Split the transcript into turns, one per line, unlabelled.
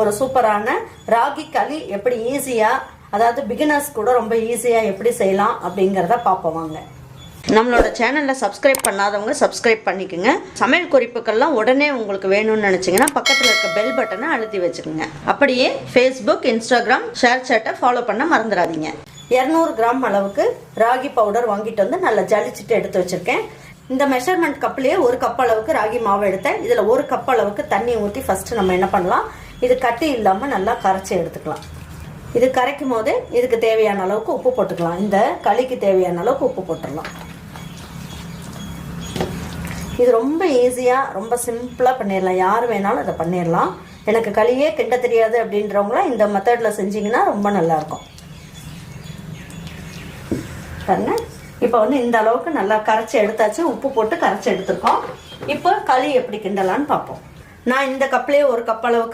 ஒரு சூப்பரான ராகி களி எப்படி ஈஸியா, அதாவது பிகினர்ஸ் கூட ரொம்ப ஈஸியா எப்படி செய்யலாம் அப்படிங்கறத பாப்போம் வாங்க. நம்மளோட சேனல்ல சப்ஸ்கிரைப் பண்ணாதவங்க சப்ஸ்கிரைப் பண்ணிக்கோங்க. சமையல் குறிப்புகள்லாம் உடனே உங்களுக்கு வேணும்னு நினைச்சீங்கன்னா பக்கத்துல இருக்க பெல் பட்டனை அழுத்தி வச்சுக்கோங்க. அப்படியே ஃபேஸ்புக், இன்ஸ்டாகிராம், ஷேர் சேட்டை ஃபாலோ பண்ண மறந்துடாதீங்க. 200 கிராம் அளவுக்கு ராகி பவுடர் வாங்கிட்டு வந்து நல்லா ஜலிச்சுட்டு எடுத்து வச்சிருக்கேன். இந்த மெஷர்மெண்ட் கப்லயே 1 கப் அளவுக்கு ராகி மாவு எடுத்தேன். இதுல 1 கப் அளவுக்கு தண்ணி ஊற்றி ஃபர்ஸ்ட் நம்ம என்ன பண்ணலாம், இது கட்டி இல்லாம நல்லா கரைச்சி எடுத்துக்கலாம். இது கரைக்கும் போது இதுக்கு தேவையான அளவுக்கு உப்பு போட்டுக்கலாம். இந்த களிக்கு தேவையான அளவுக்கு உப்பு போட்டுடலாம். இது ரொம்ப ஈஸியா, ரொம்ப சிம்பிளா பண்ணிடலாம். யார் வேணாலும் இதை பண்ணிடலாம். எனக்கு களியே கிண்ட தெரியாது அப்படின்றவங்களாம் இந்த மெத்தட்ல செஞ்சீங்கன்னா ரொம்ப நல்லா இருக்கும். பாருங்க, இப்போ வந்து இந்த அளவுக்கு நல்லா கரைச்சி எடுத்தாச்சு. உப்பு போட்டு கரைச்சி எடுத்துருக்கோம். இப்போ களி எப்படி கிண்டலான்னு பார்ப்போம். நான் இந்த கப்லேயே 1 கப் அளவுக்கு